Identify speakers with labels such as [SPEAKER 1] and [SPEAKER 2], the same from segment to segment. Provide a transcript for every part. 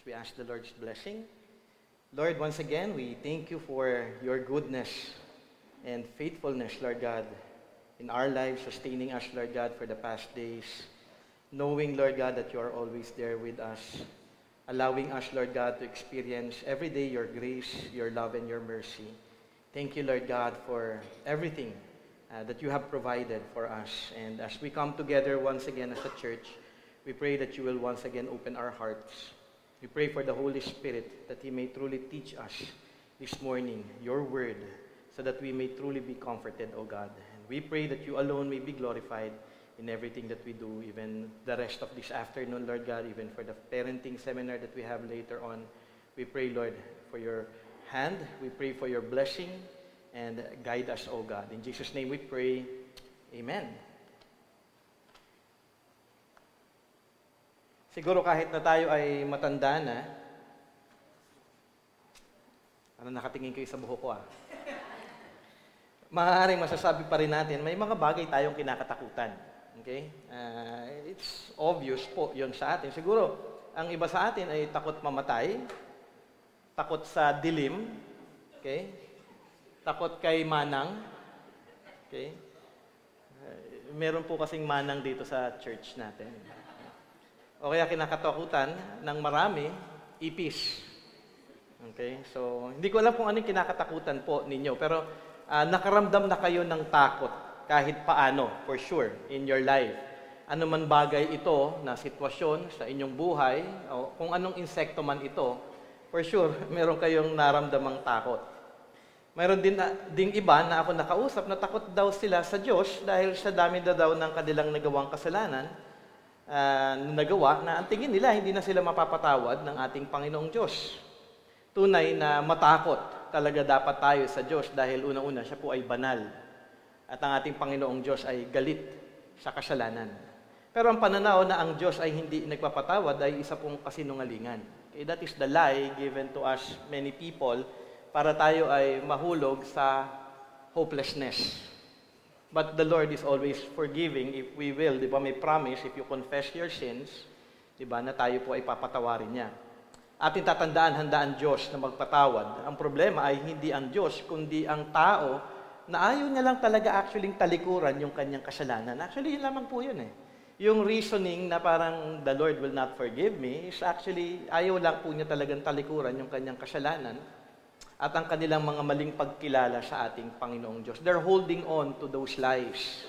[SPEAKER 1] we ask the Lord's blessing. Lord, once again, we thank you for your goodness and faithfulness, Lord God, in our lives, sustaining us, Lord God, for the past days. Knowing, Lord God, that you are always there with us, allowing us, Lord God, to experience every day your grace, your love, and your mercy. Thank you, Lord God, for everything that you have provided for us. And as we come together once again as a church, we pray that you will once again open our hearts. We pray for the Holy Spirit that He may truly teach us this morning your word so that we may truly be comforted, O God. And we pray that you alone may be glorified in everything that we do, even the rest of this afternoon, Lord God, even for the parenting seminar that we have later on. We pray, Lord, for your hand. We pray for your blessing and guide us, O God. In Jesus' name we pray. Amen. Siguro kahit na tayo ay matanda na, ano nakatingin kayo sa buhok ko maaaring masasabi pa rin natin, may mga bagay tayong kinakatakutan. Okay? It's obvious po yun sa atin. Siguro, ang iba sa atin ay takot mamatay, takot sa dilim, okay? Takot kay manang, okay? Meron po kasing manang dito sa church natin. O kaya kinakatakutan ng marami, ipis. Okay? So, hindi ko alam kung anong kinakatakutan po ninyo, pero nakaramdam na kayo ng takot kahit paano, for sure, in your life. Ano man bagay ito na sitwasyon sa inyong buhay, o kung anong insekto man ito, for sure, meron kayong naramdamang takot. Mayroon din iba na ako nakausap na takot daw sila sa Diyos dahil sa dami daw ng kanilang nagawang kasalanan, nagawa na ang tingin nila hindi na sila mapapatawad ng ating Panginoong Diyos. Tunay na matakot talaga dapat tayo sa Diyos dahil unang-una siya po ay banal at ang ating Panginoong Diyos ay galit sa kasalanan. Pero ang pananaw na ang Diyos ay hindi nagpapatawad ay isa pong kasinungalingan. Okay, that is the lie given to us many people para tayo ay mahulog sa hopelessness. But the Lord is always forgiving if we will. Di ba may promise, if you confess your sins, di ba, na tayo po ay papatawarin niya. Ating tatandaan, handaan Diyos na magpatawad. Ang problema ay hindi ang Diyos, kundi ang tao na ayaw niya lang talaga actually talikuran yung kanyang kasalanan. Actually, yun lamang po yun eh. Yung reasoning na parang the Lord will not forgive me is actually ayaw lang po niya talagang talikuran yung kanyang kasalanan at ang kanilang mga maling pagkilala sa ating Panginoong Diyos. They're holding on to those lies.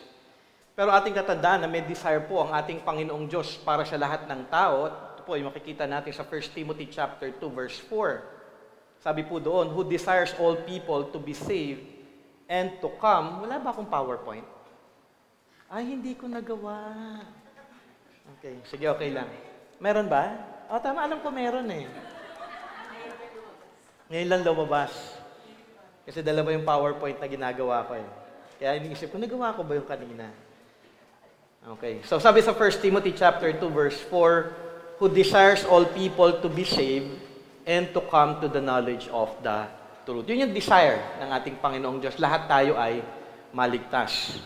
[SPEAKER 1] Pero ating tatandaan na may desire po ang ating Panginoong Diyos para sa lahat ng tao. Ito po ay makikita natin sa 1 Timothy chapter 2 verse 4. Sabi po doon, who desires all people to be saved and to come. Wala ba akong PowerPoint? Ay, hindi ko nagawa. Okay, sige, okay lang. Meron ba? O, tama, alam ko meron eh. Ngayon lang lumabas. Kasi dalawa yung PowerPoint na ginagawa ko eh. Kaya iniisip ko, nagawa ko ba yung kanina? Okay. So sabi sa 1 Timothy chapter 2 verse 4, who desires all people to be saved and to come to the knowledge of the truth. Yun yung desire ng ating Panginoong Diyos. Lahat tayo ay maligtas.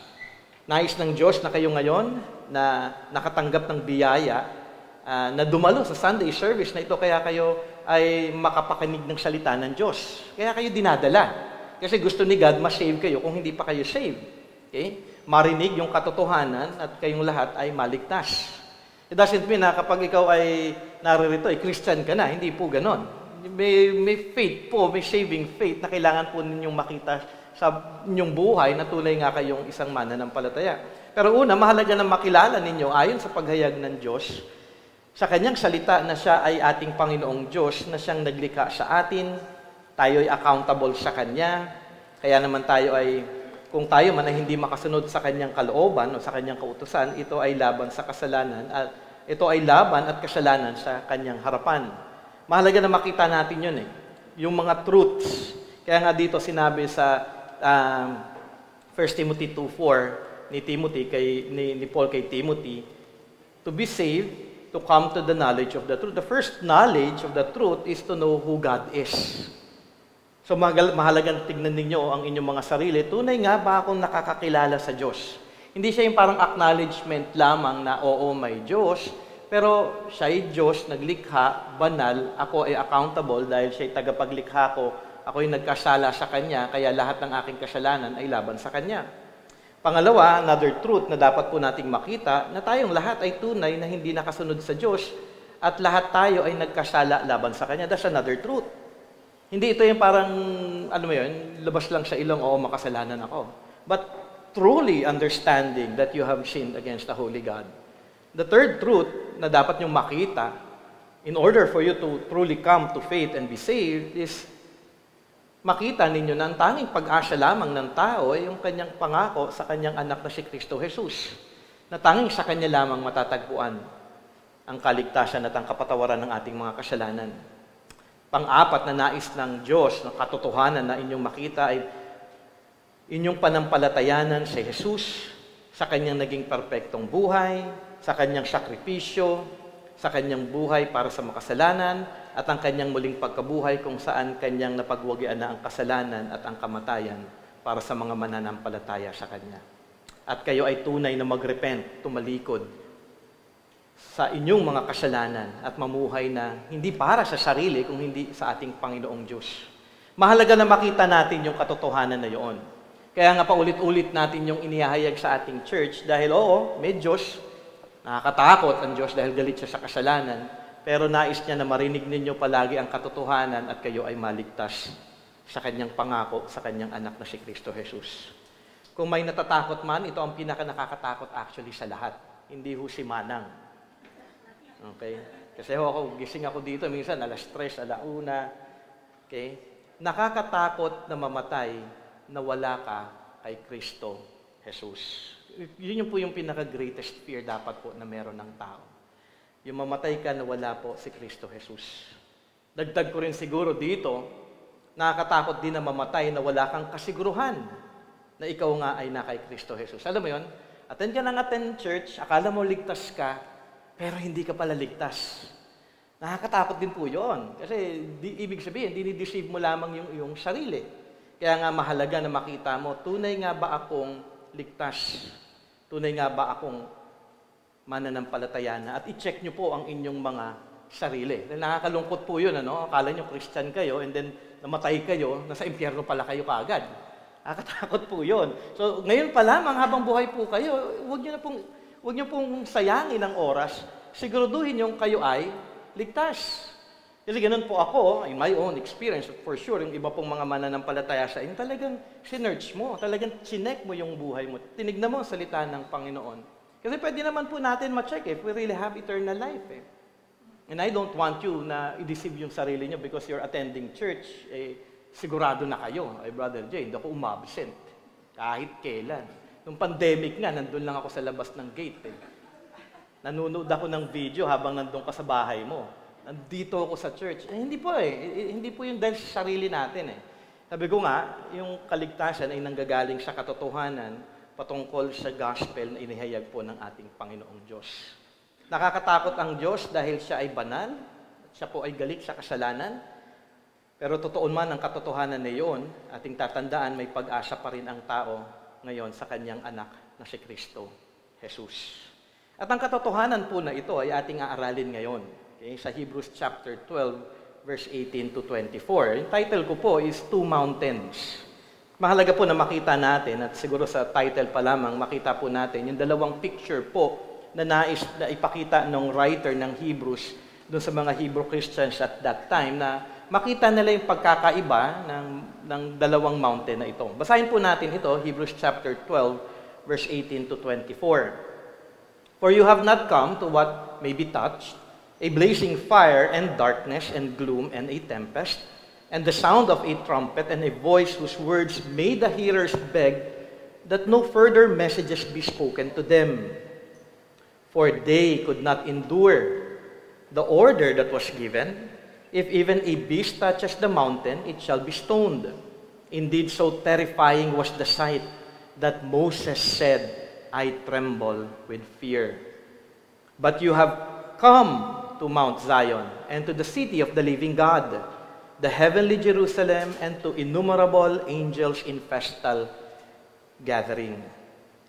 [SPEAKER 1] Nais ng Diyos na kayo ngayon na nakatanggap ng biyaya, na dumalo sa Sunday service na ito, kaya kayo ay makapakinig ng salita ng Diyos. Kaya kayo dinadala. Kasi gusto ni God ma-save kayo kung hindi pa kayo saved. Okay? Marinig yung katotohanan at kayong lahat ay maligtas. It doesn't mean na kapag ikaw ay naririto, ay Christian ka na. Hindi po ganon. May faith po, may saving faith na kailangan po ninyong makita sa inyong buhay na tunay nga kayong isang mananampalataya. Pero una, mahalaga na makilala ninyo ayon sa paghayag ng Diyos sa kanyang salita na siya ay ating Panginoong Diyos, na siyang naglikha sa atin, tayo ay accountable sa Kanya, kaya naman tayo ay, kung tayo man ay hindi makasunod sa Kanyang kalooban o sa Kanyang kautusan, ito ay laban sa kasalanan, at ito ay laban at kasalanan sa Kanyang harapan. Mahalaga na makita natin yun eh, yung mga truths. Kaya nga dito sinabi sa 1 Timothy 2:4 ni Paul kay Timothy, to be saved, to come to the knowledge of the truth. The first knowledge of the truth is to know who God is. So mahalagang tignan ninyo ang inyong mga sarili. Tunay nga ba akong nakakakilala sa Diyos? Hindi siya yung parang acknowledgement lamang na oo, may Diyos, Pero siya ay Diyos, naglikha, banal, ako ay accountable dahil siya ay tagapaglikha ko, ako ay nagkasala sa Kanya, kaya lahat ng aking kasalanan ay laban sa Kanya. Pangalawa, another truth na dapat po nating makita, na tayong lahat ay tunay na hindi nakasunod sa Diyos at lahat tayo ay nagkasala laban sa Kanya. That's another truth. Hindi ito yung parang, ano mo yun, labas lang sa ilong, oo, makasalanan ako. But truly understanding that you have sinned against the Holy God. The third truth na dapat niyong makita in order for you to truly come to faith and be saved is makita ninyo na ang tanging pag-asa lamang ng tao ay yung kanyang pangako sa kanyang anak na si Kristo Jesus. Na tanging sa kanya lamang matatagpuan ang kaligtasan at ang kapatawaran ng ating mga kasalanan. Pang-apat na nais ng Diyos, na katotohanan na inyong makita ay inyong panampalatayanan si Jesus sa kanyang naging perpektong buhay, sa kanyang sakripisyo, sa kanyang buhay para sa makasalanan, at ang kanyang muling pagkabuhay kung saan kanyang napagwagian na ang kasalanan at ang kamatayan para sa mga mananampalataya sa kanya. At kayo ay tunay na magrepent, tumalikod sa inyong mga kasalanan at mamuhay na hindi para sa sarili, kung hindi sa ating Panginoong Diyos. Mahalaga na makita natin yung katotohanan na yun. Kaya nga paulit-ulit natin yung inihahayag sa ating church dahil oo, may Diyos, nakakatakot ang Diyos dahil galit siya sa kasalanan, pero nais niya na marinig ninyo palagi ang katotohanan at kayo ay maligtas sa kanyang pangako, sa kanyang anak na si Kristo Jesus. Kung may natatakot man, ito ang pinaka-nakakatakot actually sa lahat. Hindi ho si Manang. Okay? Kasi ako, gising ako dito, minsan alas 3, alauna. Okay? Nakakatakot na mamatay na wala ka kay Kristo Jesus. Yun po yung pinaka-greatest fear dapat po na meron ng tao. Yung mamatay ka na wala po si Kristo Jesus. Dagdag ko rin siguro dito, nakakatakot din na mamatay na wala kang kasiguruhan na ikaw nga ay na kay Kristo Jesus. Alam mo yun? Attend ka ng attend church, akala mo ligtas ka, pero hindi ka pala ligtas. Nakakatakot din po yun. Kasi ibig sabihin, dinideceive mo lamang yung iyong sarili. Kaya nga mahalaga na makita mo, tunay nga ba akong ligtas? Tunay nga ba akong mananampalataya na? At i-check nyo po ang inyong mga sarili. Nakakalungkot po yun, ano? Akala nyo Christian kayo and then namatay kayo, nasa impyerno pala kayo kaagad. Nakakatakot po yun. So, ngayon pa lamang, habang buhay po kayo, huwag nyo pong sayangin ang oras. Siguraduhin yung kayo ay ligtas. Kasi ganun po ako, in my own experience, for sure, yung iba pong mga mananampalataya sa inyo, talagang sinerch mo, talagang chinek mo yung buhay mo. Tinignan mo ang salita ng Panginoon. Kasi pwede naman po natin ma-check if we really have eternal life. And I don't want you na i-deceive yung sarili nyo because you're attending church, sigurado na kayo. Ay, Brother Jay, hindi ako umabsent. Kahit kailan. Nung pandemic nga, nandun lang ako sa labas ng gate. Nanonood ako ng video habang nandun ka sa bahay mo. Nandito ako sa church. Hindi po Hindi po yung dahil sa sarili natin Sabi ko nga, yung kaligtasan ay nanggagaling sa katotohanan patungkol sa gospel na inihayag po ng ating Panginoong Diyos. Nakakatakot ang Diyos dahil siya ay banal, siya po ay galit sa kasalanan, pero totoo man ang katotohanan na iyon, ating tatandaan may pag-asa pa rin ang tao ngayon sa kanyang anak na si Kristo Jesus. At ang katotohanan po na ito ay ating aaralin ngayon. Okay? Sa Hebrews chapter 12, verse 18 to 24. Yung title ko po is Two Mountains. Mahalaga po na makita natin, at siguro sa title pa lamang, makita po natin yung dalawang picture po na nais na ipakita ng writer ng Hebrews doon sa mga Hebrew Christians at that time na makita nila yung pagkakaiba ng dalawang mountain na ito. Basahin po natin ito, Hebrews chapter 12, verse 18 to 24. For you have not come to what may be touched, a blazing fire and darkness and gloom and a tempest, and the sound of a trumpet and a voice whose words made the hearers beg that no further messages be spoken to them. For they could not endure the order that was given. If even a beast touches the mountain, it shall be stoned. Indeed, so terrifying was the sight that Moses said, I tremble with fear. But you have come to Mount Zion and to the city of the living God, the heavenly Jerusalem, and to innumerable angels in festal gathering,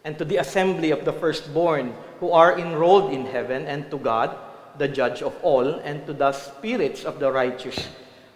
[SPEAKER 1] and to the assembly of the firstborn who are enrolled in heaven, and to God, the judge of all, and to the spirits of the righteous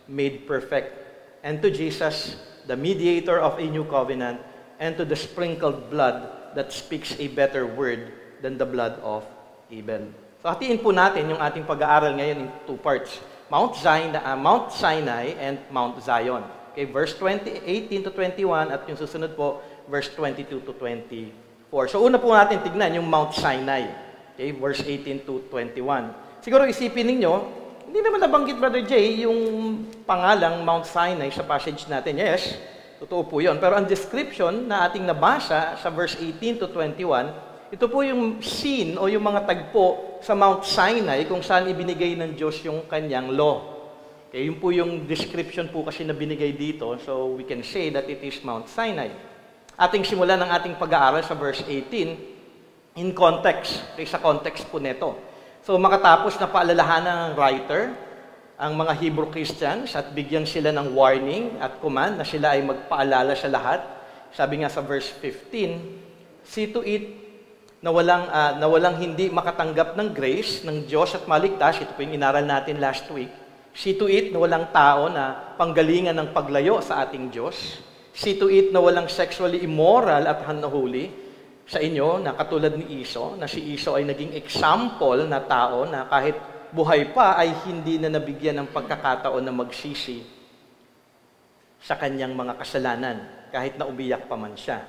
[SPEAKER 1] made perfect, and to Jesus, the mediator of a new covenant, and to the sprinkled blood that speaks a better word than the blood of Abel. So hatiin po natin yung ating pag-aaral ngayon in two parts. Mount Sinai and Mount Zion. Okay, verse 18 to 21 at yung susunod po, verse 22 to 24. So una po natin tignan yung Mount Sinai. Okay, verse 18 to 21. Siguro isipin ninyo, hindi naman nabanggit, Brother Jay, yung pangalang Mount Sinai sa passage natin. Yes, totoo po yun. Pero ang description na ating nabasa sa verse 18 to 21, ito po yung scene o yung mga tagpo sa Mount Sinai kung saan ibinigay ng Diyos yung kanyang law. Okay, yun po yung description po kasi na binigay dito. So we can say that it is Mount Sinai. Ating simulan ng ating pag-aaral sa verse 18 in context. Okay, sa context po nito. So makatapos na paalalahanan ng writer ang mga Hebrew Christians at bigyan sila ng warning at command na sila ay magpaalala sa lahat. Sabi nga sa verse 15, see to it na walang hindi makatanggap ng grace ng Diyos at maligtas. Ito po yung inaral natin last week. See to it na walang tao na panggalingan ng paglayo sa ating Diyos. See to it na walang sexually immoral at unholy sa inyo na katulad ni Iso, na si Iso ay naging example na tao na kahit buhay pa ay hindi na nabigyan ng pagkakataon na magsisi sa kanyang mga kasalanan kahit na umiyak pa man siya.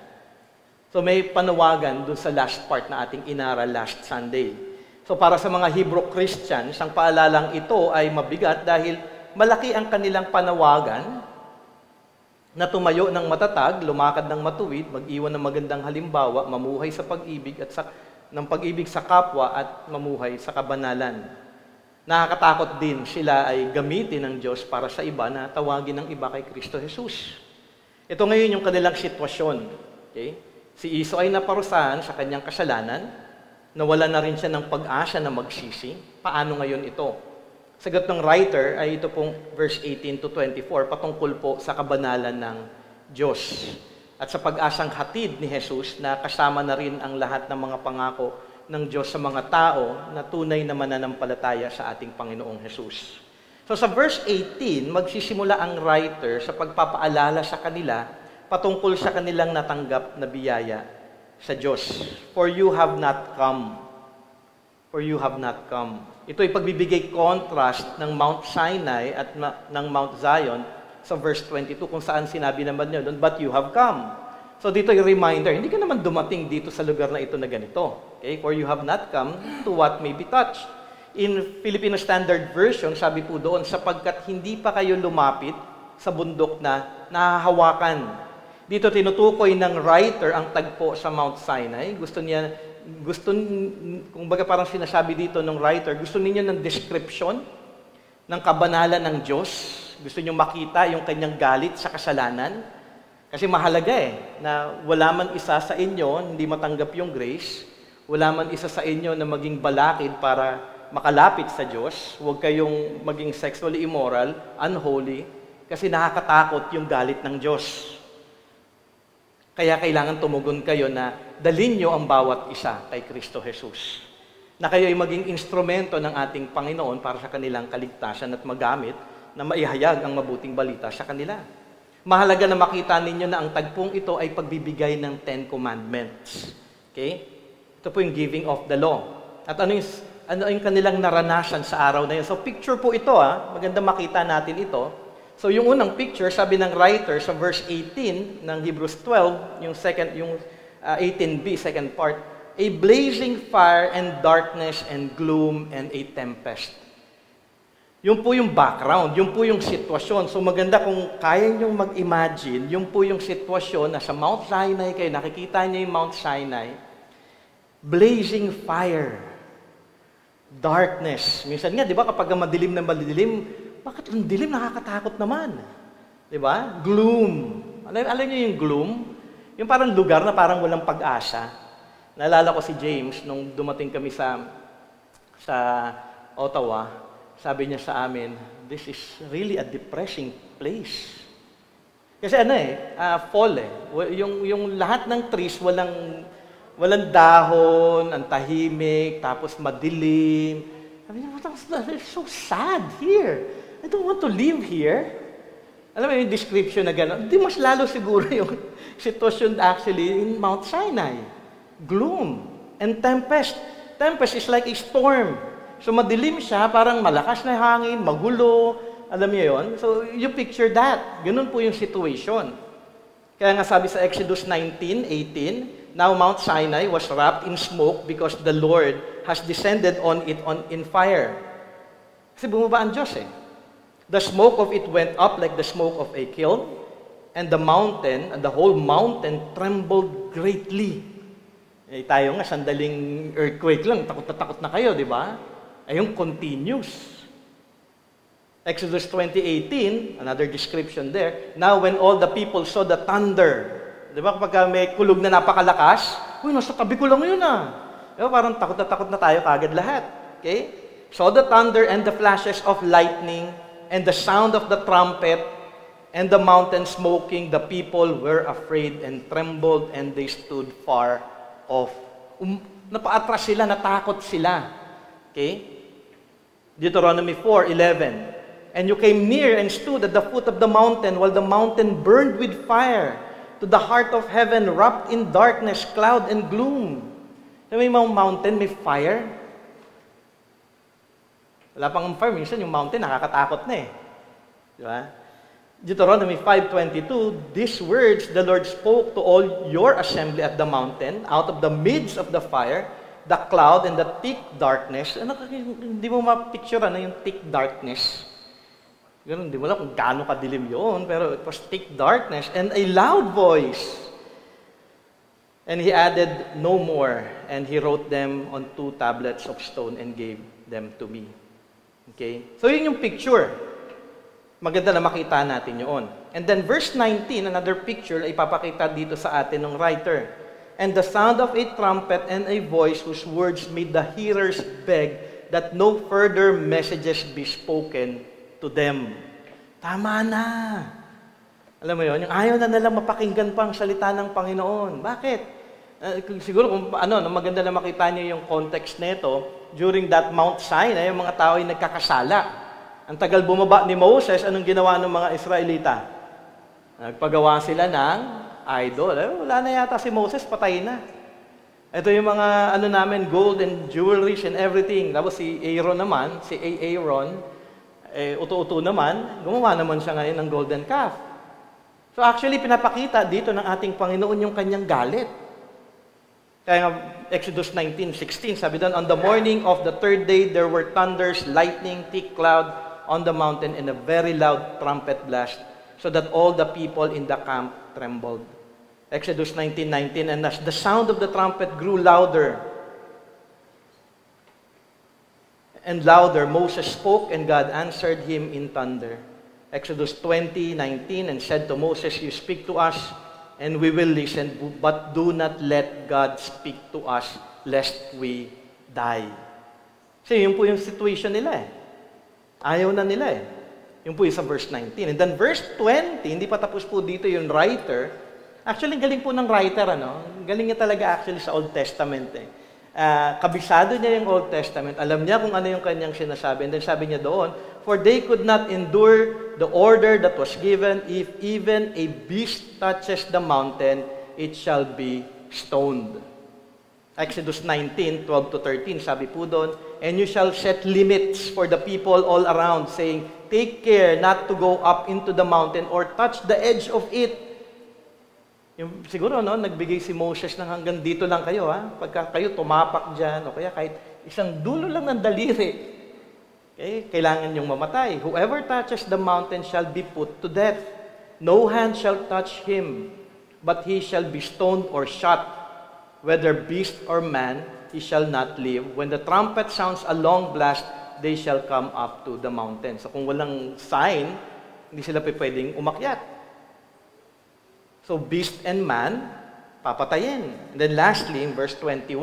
[SPEAKER 1] So may panawagan dun sa last part na ating inaral last Sunday. So para sa mga Hebrew Christians, ang paalalang ito ay mabigat dahil malaki ang kanilang panawagan na tumayo ng matatag, lumakad ng matuwid, mag-iwan ng magandang halimbawa, mamuhay sa pag-ibig at ng pag-ibig sa kapwa at mamuhay sa kabanalan. Nakakatakot din sila ay gamitin ng Diyos para sa iba na tawagin ng iba kay Kristo Jesus. Ito ngayon yung kanilang sitwasyon. Okay? Si Iso ay naparusahan sa kanyang kasalanan, nawala na rin siya ng pag-asa na magsisi. Paano ngayon ito? Sagot ng writer ay ito pong verse 18 to 24, patungkol po sa kabanalan ng Diyos at sa pag-asang hatid ni Jesus na kasama na rin ang lahat ng mga pangako ng Diyos sa mga tao na tunay na mananampalataya sa ating Panginoong Jesus. So sa verse 18, magsisimula ang writer sa pagpapaalala sa kanila patungkol sa kanilang natanggap na biyaya sa Diyos. For you have not come. For you have not come. Ito ay pagbibigay contrast ng Mount Sinai at ng Mount Zion sa verse 22 kung saan sinabi naman niyo doon, but you have come. So dito yung reminder, hindi ka naman dumating dito sa lugar na ito na ganito. Okay? For you have not come to what may be touched. In Filipino Standard Version, sabi po doon, sapagkat hindi pa kayo lumapit sa bundok na nahahawakan. Dito tinutukoy ng writer ang tagpo sa Mount Sinai. Kung baga parang sinasabi dito ng writer, gusto ninyo ng description ng kabanalan ng Diyos. Gusto niyo makita yung kanyang galit sa kasalanan. Kasi mahalaga na wala man isa sa inyo hindi matanggap yung grace. Wala man isa sa inyo na maging balakid para makalapit sa Diyos. Huwag kayong maging sexually immoral, unholy, kasi nakakatakot yung galit ng Diyos. Kaya kailangan tumugon kayo na dalhin nyo ang bawat isa kay Kristo Jesus. Na kayo ay maging instrumento ng ating Panginoon para sa kanilang kaligtasan at magamit na maihayag ang mabuting balita sa kanila. Mahalaga na makita ninyo na ang tagpong ito ay pagbibigay ng 10 Commandments. Okay? Ito po yung giving of the law. At ano yung kanilang naranasan sa araw na yun. So picture po ito, maganda makita natin ito. So yung unang picture, sabi ng writer sa verse 18 ng Hebrews 12, yung 18b, second part, a blazing fire and darkness and gloom and a tempest. Yun po yung background, yun po yung sitwasyon. So maganda kung kaya niyong mag-imagine, yun po yung sitwasyon na sa Mount Sinai kayo, nakikita niyo yung Mount Sinai, blazing fire, darkness. Minsan nga, di ba, kapag madilim na madilim, bakit ang dilim? Nakakatakot naman. Di ba? Gloom. Alam niyo yung gloom? Yung parang lugar na parang walang pag-asa. Naalala ko si James nung dumating kami sa Ottawa. Sabi niya sa amin, this is really a depressing place. Kasi fall . Yung lahat ng trees, walang dahon, ang tahimik, tapos madilim, Sabi niya, it's so sad here. I don't want to live here. Alam mo yung description na gano'n? Di mas lalo siguro yung sitwasyon actually in Mount Sinai. Gloom and tempest. Tempest is like a storm. So madilim siya, parang malakas na hangin, magulo. Alam niyo yon? So you picture that. Ganun po yung situation. Kaya nga sabi sa Exodus 19:18, now Mount Sinai was wrapped in smoke because the Lord has descended on it in fire. Kasi bumaba ang Diyos eh. The smoke of it went up like the smoke of a kiln, and the mountain, and the whole mountain trembled greatly. Eh, tayo nga, sandaling earthquake lang, takot na kayo, di ba? Ayun, continuous. Exodus 20:18, another description there. Now when all the people saw the thunder, di ba kapag may kulog na napakalakas, uy, nasa tabi ko lang yun ah. Diba, parang takot na tayo kagad lahat. Okay? Saw the thunder and the flashes of lightning and the sound of the trumpet and the mountain smoking, the people were afraid and trembled and they stood far off. Napaatras sila, natakot sila. Okay? Deuteronomy 4:11. And you came near and stood at the foot of the mountain while the mountain burned with fire to the heart of heaven, wrapped in darkness, cloud, and gloom. May mountain, may fire. Wala pang fire, minsan yung mountain nakakatakot na eh. Di ba? Deuteronomy 5:22, these words the Lord spoke to all your assembly at the mountain, out of the midst of the fire, the cloud and the thick darkness. Hindi mo ma-picture yung thick darkness. Ganun, hindi mo alam kung gaano kadilim yun, pero it was thick darkness and a loud voice. And he added no more, and he wrote them on 2 tablets of stone and gave them to me. Okay? So yun yung picture. Maganda na makita natin yun. And then verse 19, another picture, ay ipapakita dito sa atin ng writer. And the sound of a trumpet and a voice whose words made the hearers beg that no further messages be spoken to them. Tama na. Alam mo yun, yung ayaw na nalang mapakinggan pang salita ng Panginoon. Bakit? Siguro kung maganda na makita niyo yung context nito, during that Mount Sinai, yung mga tao ay nagkakasala. Ang tagal bumaba ni Moses, anong ginawa ng mga Israelita? Nagpagawa sila ng idol. Wala na yata si Moses, patay na. Ito yung mga gold and jewelries and everything. Tapos si Aaron naman, uto-uto naman, gumawa naman siya ngayon ng golden calf. So actually, pinapakita dito ng ating Panginoon yung kanyang galit. Kaya nga, Exodus 19:16, sabi doon, on the morning of the 3rd day, there were thunders, lightning, thick cloud on the mountain, and a very loud trumpet blast, so that all the people in the camp trembled. Exodus 19:19, and as the sound of the trumpet grew louder, and louder, Moses spoke, and God answered him in thunder. Exodus 20:19, and said to Moses, you speak to us, and we will listen, but do not let God speak to us, lest we die. So yun po yung situation nila eh. Ayaw na nila eh. Yun po yung sa verse 19. And then verse 20, hindi pa tapos po dito yung writer. Actually, galing po ng writer, Galing niya talaga actually sa Old Testament eh. Kabisado niya yung Old Testament. Alam niya kung ano yung kanyang sinasabi. And then sabi niya doon, for they could not endure the order that was given, if even a beast touches the mountain, it shall be stoned. Exodus 19:12-13, sabi po doon, and you shall set limits for the people all around, saying, take care not to go up into the mountain or touch the edge of it. Yung, siguro, nagbigay si Moses ng hanggang dito lang kayo, Pagka kayo tumapak dyan, o kaya kahit isang dulo lang ng daliri, okay, kailangan yung mamatay. Whoever touches the mountain shall be put to death. No hand shall touch him, but he shall be stoned or shot. Whether beast or man, he shall not live. When the trumpet sounds a long blast, they shall come up to the mountain. So kung walang sign, hindi sila pwedeng umakyat. So, beast and man, papatayin. And then lastly, in verse 21,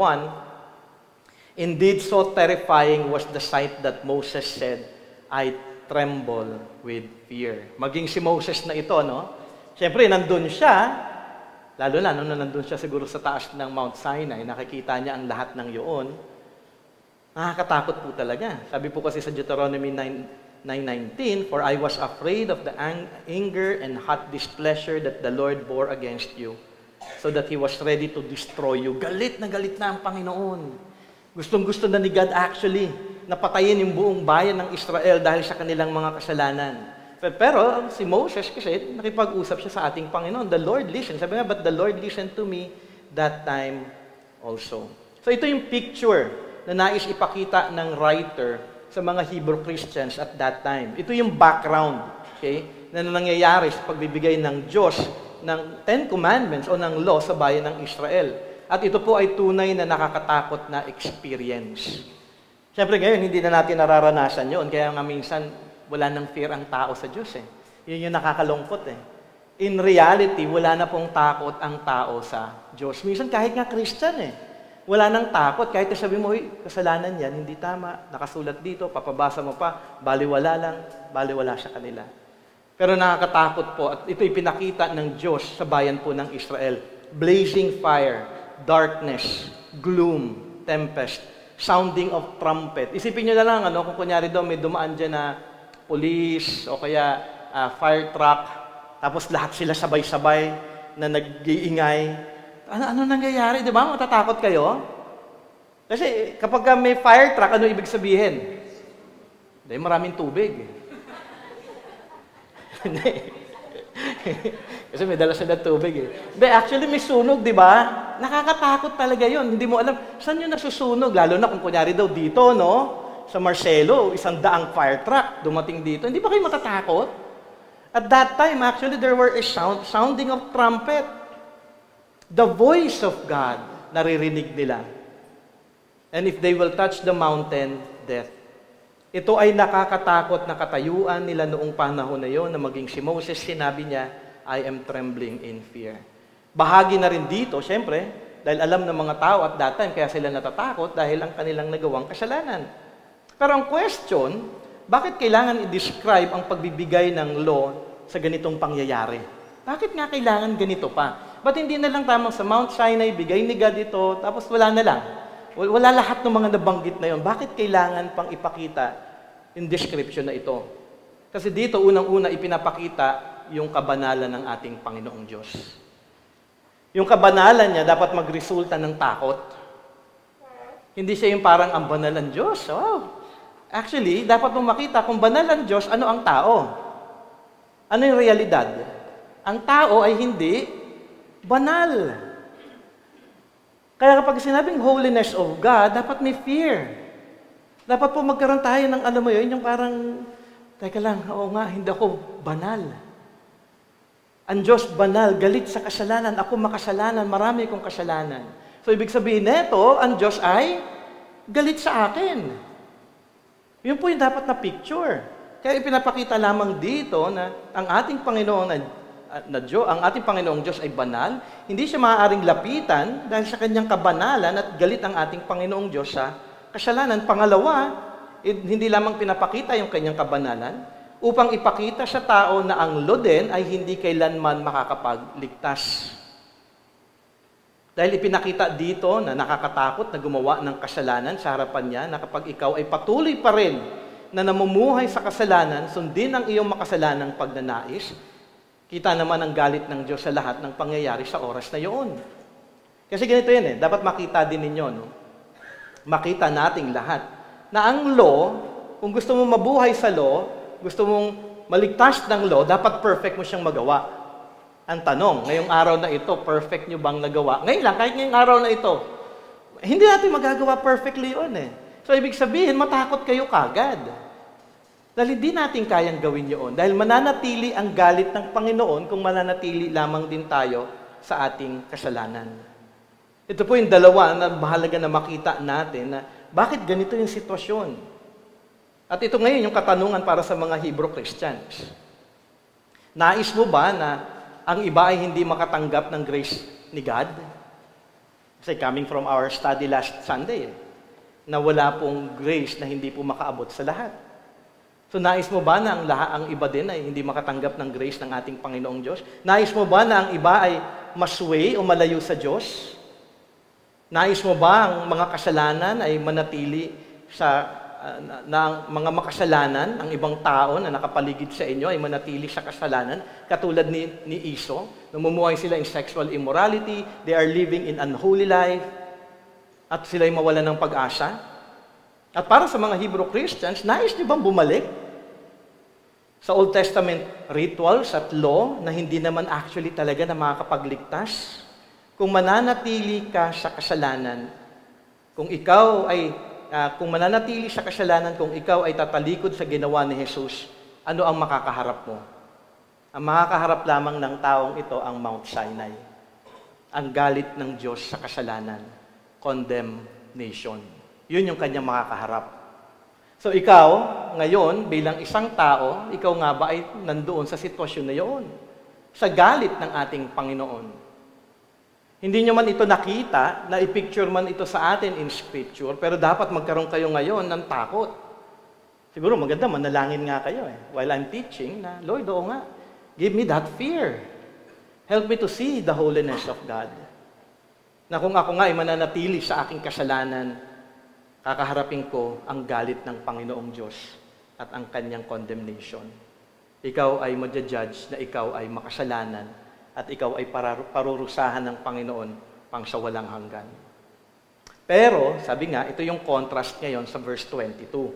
[SPEAKER 1] indeed so terrifying was the sight that Moses said, I tremble with fear. Maging si Moses na ito, Siyempre, nandun siya, lalo na, nandun siya siguro sa taas ng Mount Sinai, nakikita niya ang lahat ng yun. Nakakatakot po talaga. Sabi po kasi sa Deuteronomy 9:19, "For I was afraid of the anger and hot displeasure that the Lord bore against you, so that He was ready to destroy you." Galit na ang Panginoon. Gustong-gusto na ni God actually na patayin yung buong bayan ng Israel dahil sa kanilang mga kasalanan. Pero si Moses kasi nakipag-usap siya sa ating Panginoon. The Lord listened. Sabi nga, "But the Lord listened to me that time also." So ito yung picture na nais ipakita ng writer sa mga Hebrew Christians at that time. Ito yung background, okay, na nangyayari sa pagbibigay ng Diyos ng Ten Commandments o ng law sa bayan ng Israel. At ito po ay tunay na nakakatakot na experience. Siyempre ngayon, hindi na natin nararanasan yun. Kaya nga minsan, wala nang fear ang tao sa Diyos eh. Yun yung nakakalungkot eh. In reality, wala na pong takot ang tao sa Diyos. Minsan kahit nga Christian eh. Wala nang takot. Kahit sabi mo, kasalanan yan, hindi tama, nakasulat dito, papabasa mo pa, baliwala sa kanila. Pero nakakatakot po, at ito'y pinakita ng Diyos sa bayan po ng Israel. Blazing fire, darkness, gloom, tempest, sounding of trumpet. Isipin nyo na lang, kung kunyari daw may dumaan dyan na police o kaya fire truck, tapos lahat sila sabay-sabay na nag-iingay. Ano nangyayari? Di ba? Matatakot kayo? Kasi kapag may fire truck, ano ibig sabihin? Dahil maraming tubig. Kasi may dala siya ng tubig eh. But actually may sunog, di ba? Nakakatakot talaga yon. Hindi mo alam, saan yun nasusunog? Lalo na kung kunyari daw dito, no? Sa Marcelo, 100 fire truck dumating dito. Hindi ba kayo matatakot? At that time, actually, there were a sounding of trumpet. The voice of God, naririnig nila. And if they will touch the mountain, death. Ito ay nakakatakot na katayuan nila noong panahon na yon na maging si Moses, sinabi niya, "I am trembling in fear." Bahagi na rin dito, syempre, dahil alam ng mga tao at that time, kaya sila natatakot dahil ang kanilang nagawang kasalanan. Pero ang question, bakit kailangan i-describe ang pagbibigay ng law sa ganitong pangyayari? Bakit nga kailangan ganito pa? Ba't hindi na lang tamang sa Mount Sinai, bigay ni God ito, tapos wala na lang? Wala lahat ng mga nabanggit na yon. Bakit kailangan pang ipakita yung description na ito? Kasi dito, unang-una, ipinapakita yung kabanalan ng ating Panginoong Diyos. Yung kabanalan niya dapat magresulta ng takot. Hindi siya yung parang ang banal ng Diyos. Oh. Actually, dapat mong makita kung banal ang Diyos, ano ang tao? Ano yung realidad? Ang tao ay hindi banal. Kaya kapag sinabing holiness of God, dapat may fear. Dapat po magkaroon tayo ng, alam mo yun, yung parang, teka lang, oo nga, hindi ako banal. Ang Diyos banal, galit sa kasalanan, ako makasalanan, marami kong kasalanan. So, ibig sabihin nito, ang Diyos ay galit sa akin. Yun po yung dapat na picture. Kaya ipinapakita lamang dito na ang ating Panginoon ang ating Panginoong Diyos ay banal, hindi siya maaaring lapitan dahil sa kanyang kabanalan at galit ang ating Panginoong Diyos sa kasalanan. Pangalawa, hindi lamang pinapakita yung kanyang kabanalan, upang ipakita sa tao na ang law din ay hindi kailanman makakapagligtas. Dahil ipinakita dito na nakakatakot na gumawa ng kasalanan sa harapan niya, na kapag ikaw ay patuloy pa rin na namumuhay sa kasalanan, sundin ang iyong makasalanang pagnanais, kita naman ang galit ng Diyos sa lahat ng pangyayari sa oras na yun. Kasi ganito yan eh, dapat makita din ninyo, no? Makita nating lahat na ang law, kung gusto mong mabuhay sa law, gusto mong maligtas ng law, dapat perfect mo siyang magawa. Ang tanong, ngayong araw na ito, perfect nyo bang nagawa? Ngayon lang, kahit ngayong araw na ito, hindi natin magagawa perfectly yun eh. So, ibig sabihin, matakot kayo kagad. Dahil hindi natin kayang gawin yun. Dahil mananatili ang galit ng Panginoon kung mananatili lamang din tayo sa ating kasalanan. Ito po yung dalawa na mahalaga na makita natin na bakit ganito yung sitwasyon. At ito ngayon yung katanungan para sa mga Hebrew Christians. Nais mo ba na ang iba ay hindi makatanggap ng grace ni God? Kasi coming from our study last Sunday, na wala pong grace na hindi po makaabot sa lahat. So nais mo ba na ang iba din ay hindi makatanggap ng grace ng ating Panginoong Diyos? Nais mo ba na ang iba ay masway o malayo sa Diyos? Nais mo ba ang mga kasalanan ay manatili na mga makasalanan, ang ibang tao na nakapaligid sa inyo ay manatili sa kasalanan, katulad ni Iso. Namumuhay sila in sexual immorality, they are living in unholy life, at sila'y mawalan ng pag-asa. At para sa mga Hebrew Christians, nais niyo bang bumalik sa Old Testament rituals at law na hindi naman actually talaga na makakapagligtas? Kung mananatili ka sa kasalanan, kung mananatili sa kasalanan, kung ikaw ay tatalikod sa ginawa ni Jesus, ano ang makakaharap mo? Ang makakaharap lamang ng taong ito ang Mount Sinai. Ang galit ng Diyos sa kasalanan. Condemnation. Yun yung kanyang makakaharap. So ikaw, ngayon, bilang isang tao, ikaw nga ba ay nandoon sa sitwasyon na yun? Sa galit ng ating Panginoon. Hindi nyo man ito nakita, na i-picture man ito sa atin in Scripture, pero dapat magkaroon kayo ngayon ng takot. Siguro maganda, manalangin nga kayo while I'm teaching na, Lord, oo nga, give me that fear. Help me to see the holiness of God. Na kung ako nga ay mananatili sa aking kasalanan, kakaharapin ko ang galit ng Panginoong Diyos at ang kanyang condemnation. Ikaw ay madja-judge na ikaw ay makasalanan at ikaw ay parurusahan ng Panginoon pang sa walang hanggan. Pero, sabi nga, ito yung contrast ngayon sa verse 22.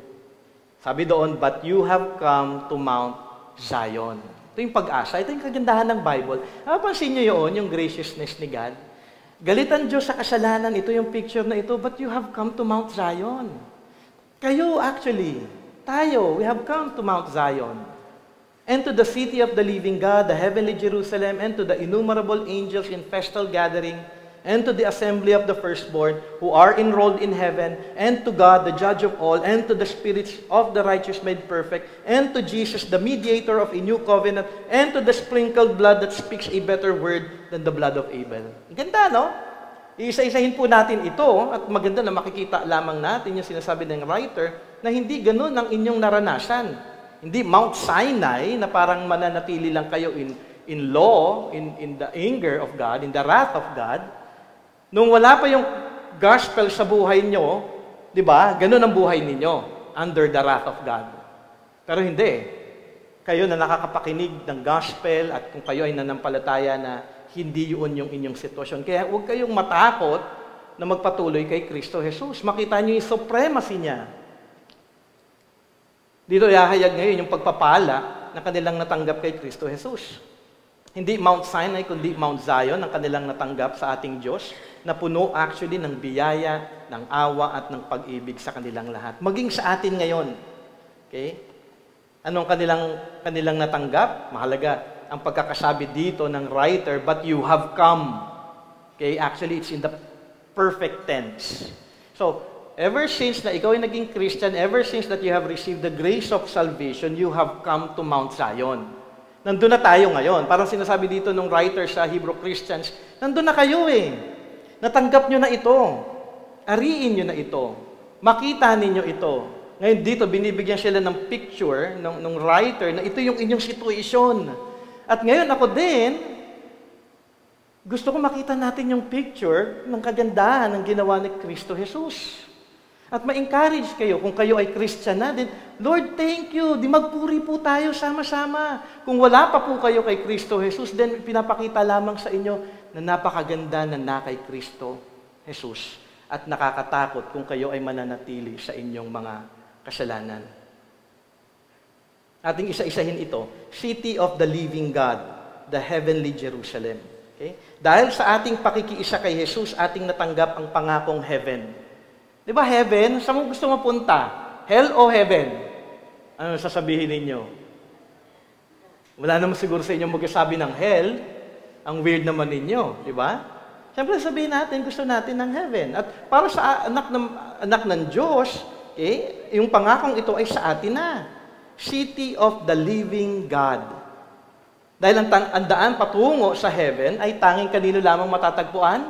[SPEAKER 1] Sabi doon, but you have come to Mount Zion. Ito yung pag-asa, ito yung kagandahan ng Bible. Napapansin niyo yun, yung graciousness ni God? Galit ang Diyos sa kasalanan, ito yung picture na ito, but you have come to Mount Zion. Kayo actually, tayo, we have come to Mount Zion. And to the city of the living God, the heavenly Jerusalem, and to the innumerable angels in festal gathering, and to the assembly of the firstborn who are enrolled in heaven, and to God, the judge of all, and to the spirits of the righteous made perfect, and to Jesus, the mediator of a new covenant, and to the sprinkled blood that speaks a better word than the blood of Abel. Ganda, no? Iisa-isahin po natin ito, at maganda na makikita lamang natin yung sinasabi ng writer, na hindi ganun ang inyong naranasan. Hindi Mount Sinai na parang mananatili lang kayo in law, in the anger of God, in the wrath of God. Nung wala pa yung gospel sa buhay nyo, di ba? Ganun ang buhay ninyo, under the wrath of God. Pero hindi. Kayo na nakakapakinig ng gospel at kung kayo ay nanampalataya na hindi yun yung inyong sitwasyon. Kaya huwag kayong matakot na magpatuloy kay Kristo Jesus. Makita nyo yung supremacy niya. Dito ihahayag ngayon yung pagpapala na kanilang natanggap kay Kristo Jesus. Hindi Mount Sinai, kundi Mount Zion ang kanilang natanggap sa ating Diyos, na puno actually ng biyaya, ng awa at ng pag-ibig sa kanilang lahat. Maging sa atin ngayon. Okay? Anong kanilang natanggap? Mahalaga ang pagkakasabi dito ng writer, but you have come. Okay? Actually, it's in the perfect tense. So, ever since na ikaw ay naging Christian, ever since that you have received the grace of salvation, you have come to Mount Zion. Nandun na tayo ngayon. Parang sinasabi dito ng writer sa Hebrew Christians, nandun na kayo Natanggap nyo na ito. Ariin nyo na ito. Makita ninyo ito. Ngayon dito, binibigyan sila ng picture ng writer na ito yung inyong situation. At ngayon ako din, gusto ko makita natin yung picture ng kagandahan ng ginawa ni Kristo Jesus. At ma-encourage kayo, kung kayo ay Christian na din, Lord, thank you, di magpuri po tayo sama-sama. Kung wala pa po kayo kay Kristo Jesus, then pinapakita lamang sa inyo na napakaganda na kay Kristo Jesus. At nakakatakot kung kayo ay mananatili sa inyong mga kasalanan. Ating isa-isahin ito, City of the Living God, the Heavenly Jerusalem. Okay? Dahil sa ating pakikiisa kay Jesus, ating natanggap ang pangakong heaven. Di ba heaven? Saan mo gusto mapunta? Hell o heaven? Ano sasabihin ninyo? Wala naman siguro sa inyo magsasabi ng hell. Ang weird naman ninyo, di ba? Siyempre sabihin natin, gusto natin ng heaven. At para sa anak ng Diyos, okay, yung pangakong ito ay sa atin na. City of the living God. Dahil ang daan patungo sa heaven ay tanging kanino lamang matatagpuan?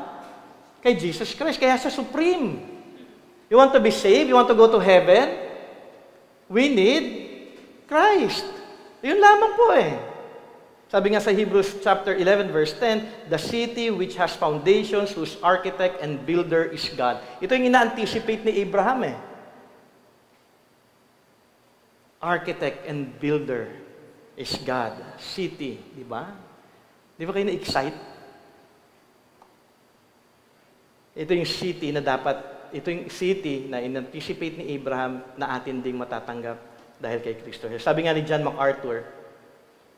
[SPEAKER 1] Kay Jesus Christ. Kaya sa supreme. You want to be saved? You want to go to heaven? We need Christ. Yun lamang po Sabi nga sa Hebrews chapter 11 verse 10, the city which has foundations, whose architect and builder is God. Ito yung ina-anticipate ni Abraham architect and builder is God. City, di ba? Di ba kayo na-excite? Ito yung city na ito yung city na in-anticipate ni Abraham na atin ding matatanggap dahil kay Kristo. Sabi nga ni John MacArthur,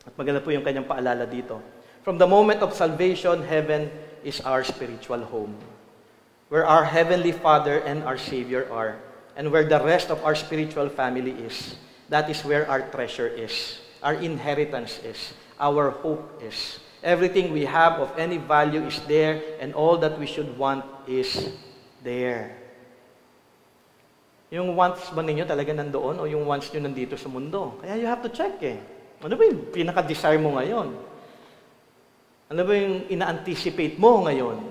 [SPEAKER 1] at maganda po yung kanyang paalala dito, from the moment of salvation, heaven is our spiritual home, where our Heavenly Father and our Savior are, and where the rest of our spiritual family is. That is where our treasure is, our inheritance is, our hope is. Everything we have of any value is there, and all that we should want is there. Yung wants ba ninyo talaga nandoon, o yung wants nyo nandito sa mundo? Kaya you have to check eh. Ano ba yung pinaka-desire mo ngayon? Ano ba yung ina-anticipate mo ngayon?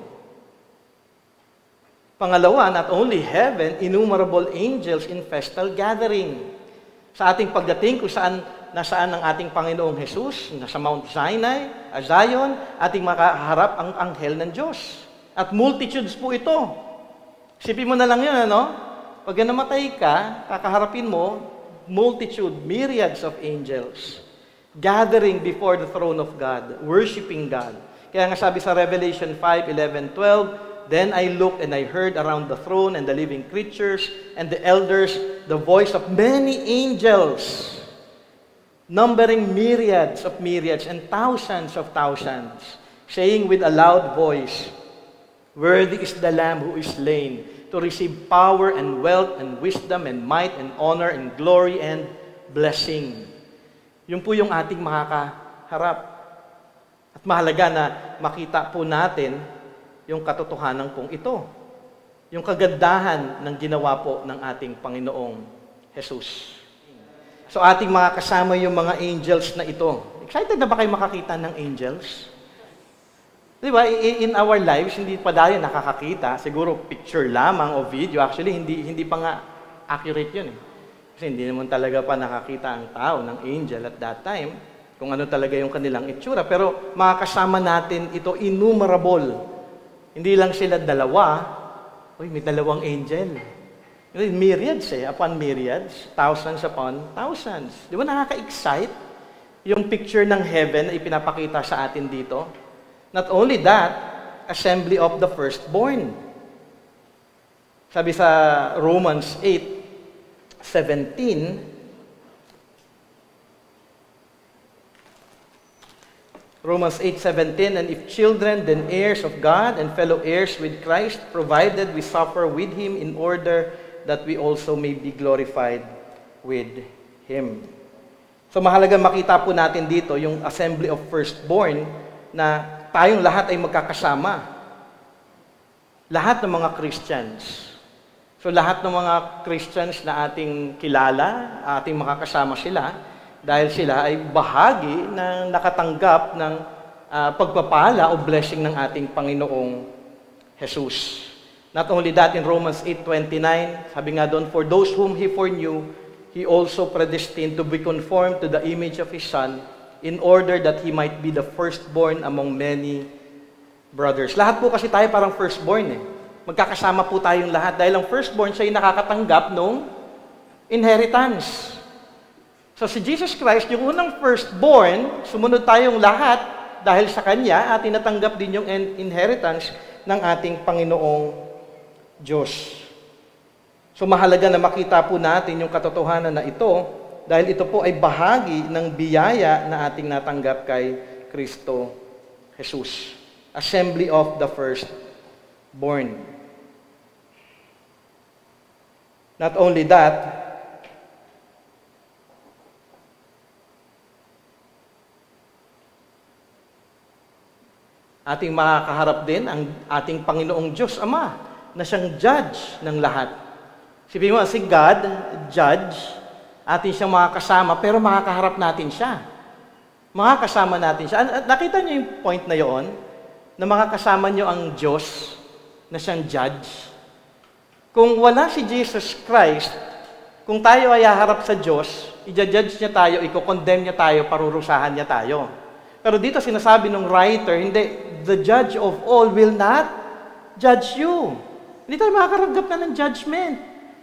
[SPEAKER 1] Pangalawa, not only heaven, innumerable angels in festal gathering. Sa ating pagdating, kung nasaan ang ating Panginoong Jesus, nasa Mount Sinai, Zion, ating makaharap ang anghel ng Diyos. At multitudes po ito. Isipin mo na lang yun, ano? Pag namatay ka, kakaharapin mo, multitude, myriads of angels, gathering before the throne of God, worshiping God. Kaya nga sabi sa Revelation 5:11, 12, then I looked and I heard around the throne and the living creatures and the elders the voice of many angels, numbering myriads of myriads and thousands of thousands, saying with a loud voice, worthy is the Lamb who is slain to receive power and wealth and wisdom and might and honor and glory and blessing. Yun po yung ating makakaharap. At mahalaga na makita po natin yung katotohanan pong ito. Yung kagandahan ng ginawa po ng ating Panginoong Jesus. So ating makakasama yung mga angels na ito. Excited na ba kayo makakita ng angels? Di ba, in our lives, hindi pa tayo nakakakita. Siguro picture lamang o video. Actually, hindi pa nga accurate yun. Kasi hindi naman talaga pa nakakita ang tao ng angel at that time, kung ano talaga yung kanilang itsura. Pero makakasama natin ito innumerable. Hindi lang sila dalawa. Uy, may dalawang angel. Myriads upon myriads. Thousands upon thousands. Di ba nakaka-excite yung picture ng heaven na ipinapakita sa atin dito? Not only that, assembly of the firstborn. Sabi sa Romans 8:17, Romans 8:17, and if children, then heirs of God and fellow heirs with Christ, provided we suffer with Him in order that we also may be glorified with Him. So mahalaga makita po natin dito yung assembly of firstborn na tayong lahat ay magkakasama. Lahat ng mga Christians. So lahat ng mga Christians na ating kilala, ating makakasama sila, dahil sila ay bahagi na nakatanggap ng pagpapala o blessing ng ating Panginoong Jesus. Not only that, in Romans 8:29, sabi nga doon, for those whom He foreknew, He also predestined to be conformed to the image of His Son, in order that He might be the firstborn among many brothers. Lahat po kasi tayo parang firstborn eh. Magkakasama po tayong lahat dahil ang firstborn siya ay nakakatanggap ng inheritance. So si Jesus Christ, yung unang firstborn, sumunod tayong lahat dahil sa Kanya at tinatanggap din yung inheritance ng ating Panginoong Diyos. So mahalaga na makita po natin yung katotohanan na ito dahil ito po ay bahagi ng biyaya na ating natanggap kay Kristo Jesus. Assembly of the firstborn. Not only that, ating makakaharap din ang ating Panginoong Diyos Ama na siyang judge ng lahat. Sabihin mo, si God, judge, atin siyang makakasama, pero makakaharap natin siya. Makakasama natin siya. Nakita niyo yung point na yon? Na makakasama niyo ang Diyos na siyang judge? Kung wala si Jesus Christ, kung tayo ay haharap sa Diyos, i-judge niya tayo, i-condemn niya tayo, parurusahan niya tayo. Pero dito sinasabi ng writer, hindi, the judge of all will not judge you. Hindi tayo makakaranggap na ng judgment.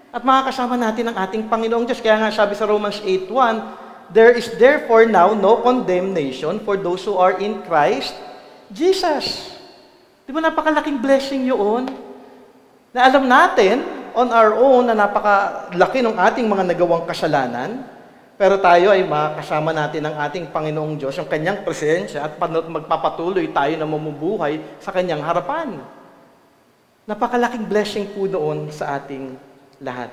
[SPEAKER 1] At makakasama natin ang ating Panginoong Diyos. Kaya nga sabi sa Romans 8:1, there is therefore now no condemnation for those who are in Christ Jesus. Di ba napakalaking blessing yun? Na alam natin, on our own, na napakalaki ng ating mga nagawang kasalanan, pero tayo ay makakasama natin ang ating Panginoong Diyos, ang Kanyang presensya, at magpapatuloy tayo na mamumuhay sa Kanyang harapan. Napakalaking blessing po doon sa ating lahat.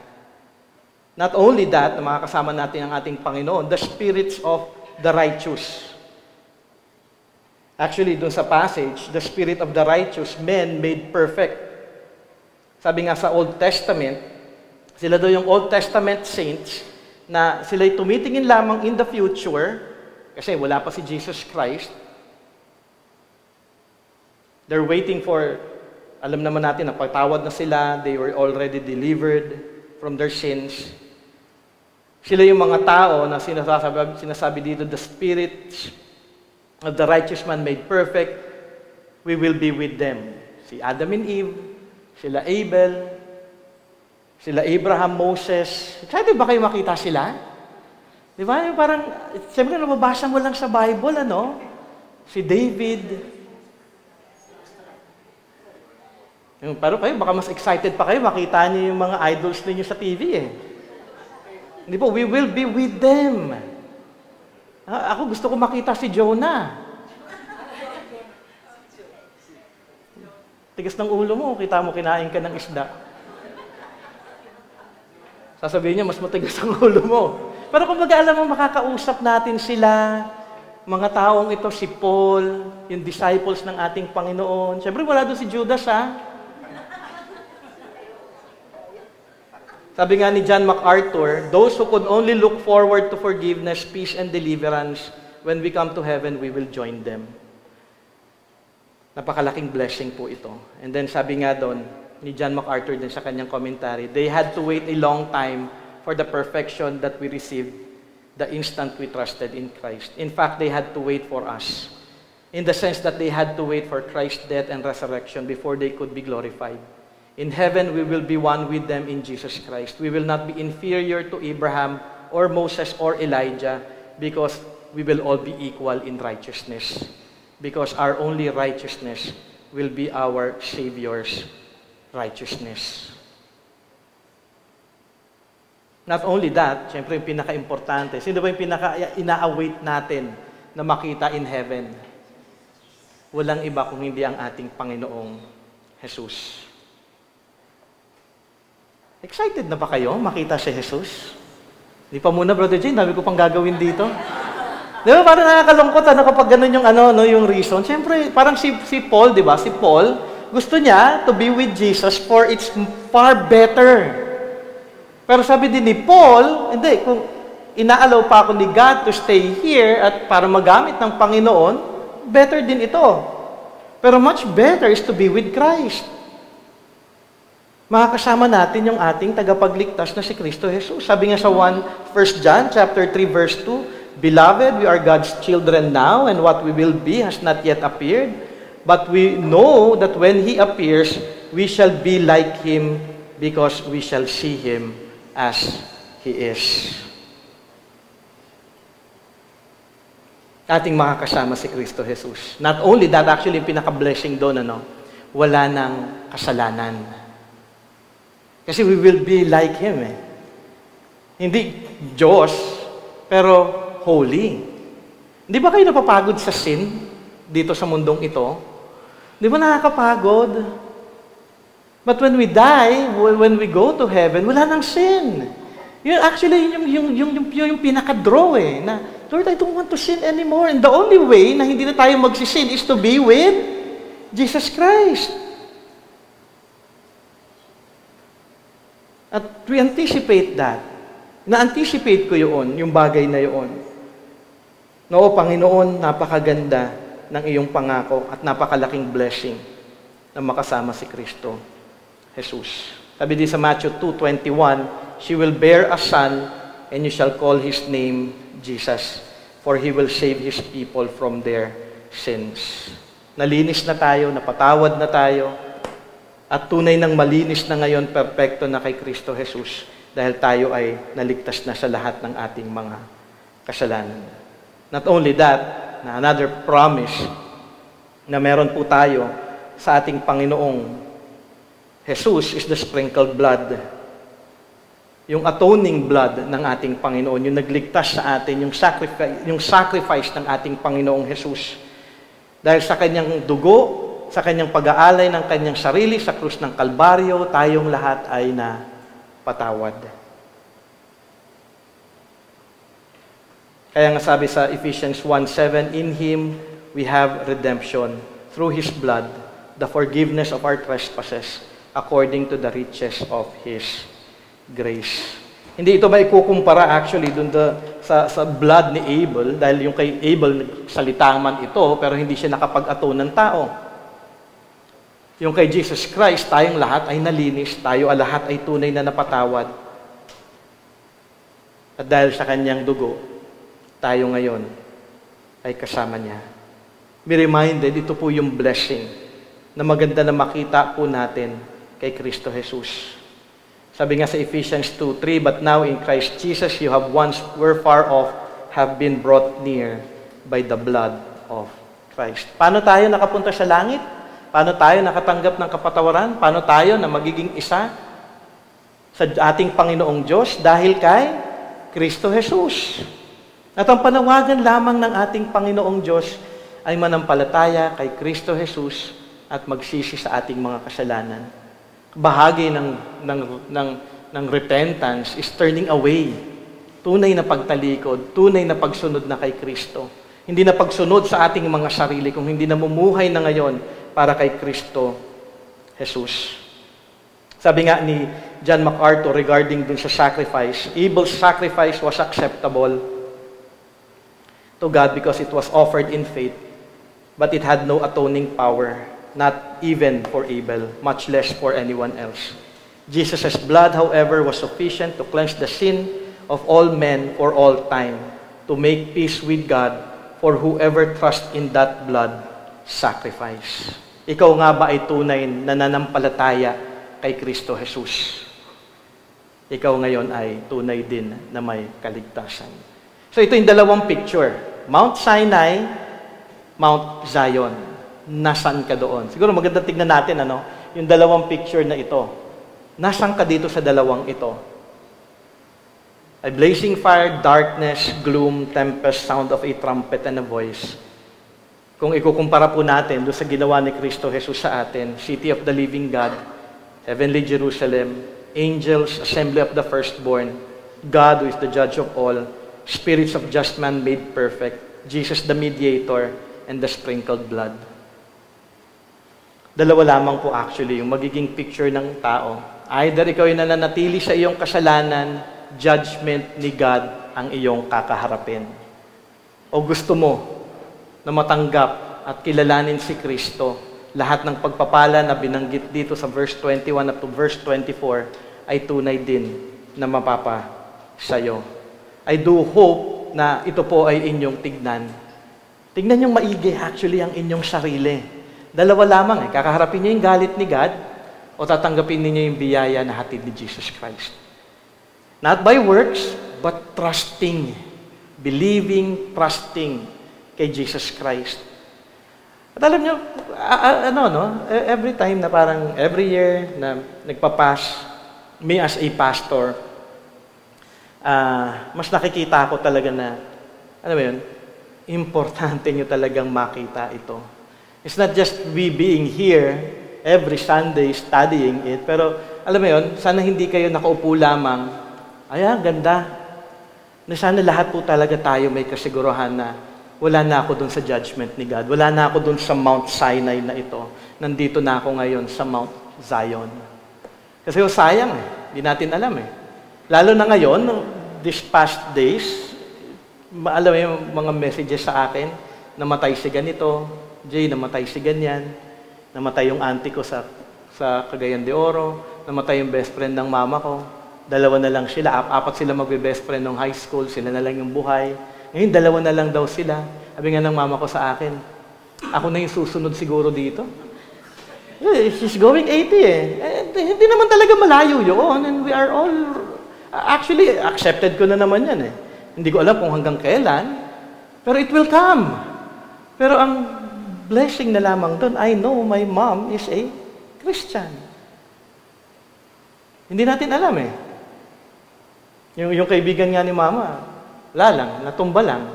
[SPEAKER 1] Not only that, na makakasama natin ang ating Panginoon, the spirits of the righteous. Actually, doon sa passage, the spirit of the righteous men made perfect. Sabi nga sa Old Testament, sila daw yung Old Testament saints na sila'y tumitingin lamang in the future, kasi wala pa si Jesus Christ. They're waiting for, alam naman natin, napatawad na sila, they were already delivered from their sins. Sila yung mga tao na sinasabi dito, the spirits of the righteous man made perfect, we will be with them. Si Adam and Eve, sila Abel, sila Abraham, Moses. Excited ba kayo makita sila? Di ba? Yung parang, siyempre nababasa mo lang sa Bible, ano? Si David. Pero kayo, baka mas excited pa kayo, makita niyo yung mga idols ninyo sa TV eh. Hindi po, we will be with them. Ako gusto ko makita si Jonah. Tigas ng ulo mo, kita mo, kinain ka ng isda. Sasabihin niya, mas matigas ang ulo mo. Pero kung mag-aalam mo, makakausap natin sila, mga taong ito, si Paul, yung disciples ng ating Panginoon. Siyempre, wala doon si Judas, ha? Sabi nga ni John MacArthur, those who could only look forward to forgiveness, peace, and deliverance, when we come to heaven, we will join them. Napakalaking blessing po ito. And then sabi nga doon, ni John MacArthur din sa kanyang commentary, they had to wait a long time for the perfection that we received the instant we trusted in Christ. In fact, they had to wait for us. In the sense that they had to wait for Christ's death and resurrection before they could be glorified. In heaven, we will be one with them in Jesus Christ. We will not be inferior to Abraham or Moses or Elijah because we will all be equal in righteousness. Because our only righteousness will be our Savior's righteousness. Not only that, siyempre yung pinaka-importante, sino ba yung pinaka-ina-await natin na makita in heaven? Walang iba kung hindi ang ating Panginoong Jesus. Excited na ba kayo makita si Jesus? Di pa muna, Brother Jane, dami ko pang gagawin dito. Di ba, parang nakakalungkot kapag ganun yung, yung reason. Siyempre, parang si Paul, di ba? Si Paul, gusto niya to be with Jesus for it's far better. Pero sabi din ni Paul, hindi, kung inaalaw pa ako ni God to stay here at para magamit ng Panginoon, better din ito. Pero much better is to be with Christ. Makakasama natin yung ating tagapagligtas na si Kristo Jesus. Sabi nga sa 1 John chapter 3 verse 2, Beloved, we are God's children now, and what we will be has not yet appeared. But we know that when He appears, we shall be like Him because we shall see Him as He is. Ating makakasama si Kristo Jesus. Not only that, actually, yung pinaka-blessing doon, wala ng kasalanan. Kasi we will be like Him eh. Hindi Diyos, pero holy. Di ba kayo napapagod sa sin dito sa mundong ito? Di ba nakakapagod? But when we die, when we go to heaven, wala nang sin. Yun, actually, yung pinaka-draw eh, na, Lord, I don't want to sin anymore. And the only way na hindi na tayo magsisin is to be with Jesus Christ. At we anticipate that. Na-anticipate ko yun, yung bagay na yun. No, Panginoon, napakaganda ng iyong pangako at napakalaking blessing na makasama si Kristo Jesus. Sabi din sa Matthew 2:21, She will bear a son, and you shall call his name Jesus, for he will save his people from their sins. Nalinis na tayo, napatawad na tayo, At tunay ng malinis na ngayon, perpekto na kay Kristo Jesus dahil tayo ay naligtas na sa lahat ng ating mga kasalanan. Not only that, na another promise na meron po tayo sa ating Panginoong Jesus is the sprinkled blood. Yung atoning blood ng ating Panginoon, yung nagligtas sa atin, yung sacrifice ng ating Panginoong Jesus. Dahil sa kanyang dugo, sa kanyang pag-aalay ng kanyang sarili sa krus ng Kalbaryo, tayong lahat ay napatawad. Kaya nga sabi sa Ephesians 1:7, in Him we have redemption through His blood, the forgiveness of our trespasses, according to the riches of His grace. Hindi ito ba ikukumpara actually dun sa blood ni Abel, dahil yung kay Abel nagsalita man ito, pero hindi siya nakapag-ato ng tao. Yung kay Jesus Christ, tayong lahat ay nalinis, tayo lahat ay tunay na napatawad. At dahil sa kanyang dugo, tayo ngayon ay kasama niya. Be reminded, ito po yung blessing na maganda na makita po natin kay Kristo Jesus. Sabi nga sa Ephesians 2:3, but now in Christ Jesus, you have once were far off, have been brought near by the blood of Christ. Paano tayo nakapunta sa langit? Paano tayo nakatanggap ng kapatawaran? Paano tayo na magiging isa sa ating Panginoong Diyos? Dahil kay Kristo Jesus. At ang panawagan lamang ng ating Panginoong Diyos ay manampalataya kay Kristo Jesus at magsisi sa ating mga kasalanan. Bahagi ng repentance is turning away. Tunay na pagtalikod, tunay na pagsunod na kay Kristo. Hindi na pagsunod sa ating mga sarili, kung hindi namumuhay na ngayon para kay Kristo Jesus. Sabi nga ni John MacArthur regarding dun sa sacrifice, Abel's sacrifice was acceptable to God because it was offered in faith, but it had no atoning power. Not even for Abel, much less for anyone else. Jesus' blood, however, was sufficient to cleanse the sin of all men for all time, to make peace with God for whoever trusts in that blood sacrifice. Ikaw nga ba ay tunay na nananampalataya kay Kristo Jesus? Ikaw ngayon ay tunay din na may kaligtasan. So ito yung dalawang picture. Mount Sinai, Mount Zion. Nasaan ka doon? Siguro maganda tignan natin, yung dalawang picture na ito. Nasaan ka dito sa dalawang ito? A blazing fire, darkness, gloom, tempest, sound of a trumpet and a voice. Kung ikukumpara po natin doon sa ginawa ni Kristo Jesus sa atin, city of the living God, heavenly Jerusalem, angels, assembly of the firstborn, God who is the judge of all, spirits of just man made perfect, Jesus the mediator, and the sprinkled blood. Dalawa lamang po actually yung magiging picture ng tao. Either ikaw ay nananatili sa iyong kasalanan, judgment ni God ang iyong kakaharapin. O gusto mo na matanggap at kilalanin si Kristo, lahat ng pagpapala na binanggit dito sa verse 21 up to verse 24 ay tunay din na mapapa sa'yo. I do hope na ito po ay inyong tignan. Tignan yung maigi actually ang inyong sarili. Dalawa lamang kakaharapin niyo yung galit ni God o tatanggapin niyo yung biyaya na hatid ni Jesus Christ. Not by works, but trusting, believing, trusting kay Jesus Christ. At alam niyo, every time na parang every year na nagpapas, me as a pastor, mas nakikita ko talaga na, importante niyo talagang makita ito. It's not just we being here every Sunday studying it, pero alam mo yun, sana hindi kayo nakaupo lamang, ganda, na sana lahat po talaga tayo may kasiguruhan na wala na ako dun sa judgment ni God, wala na ako dun sa Mount Sinai na ito, nandito na ako ngayon sa Mount Zion. Kasi sayang hindi natin alam Lalo na ngayon, these past days, alam mo yung mga messages sa akin, namatay si ganito, Jay, namatay si ganyan, namatay yung auntie ko sa Cagayan de Oro, namatay yung best friend ng mama ko, dalawa na lang sila, apat sila magbe-best friend ng high school, sila na lang yung buhay. Ngayon, dalawa na lang daw sila. Sabi nga ng mama ko sa akin, ako na yung susunod siguro dito. She's going 80 eh. Hindi naman talaga malayo yun. And we are all, actually, accepted ko na naman yan eh. Hindi ko alam kung hanggang kailan, pero it will come. Pero ang blessing na lamang doon, I know my mom is a Christian. Hindi natin alam eh. Yung kaibigan nga ni Mama, wala lang, natumba lang.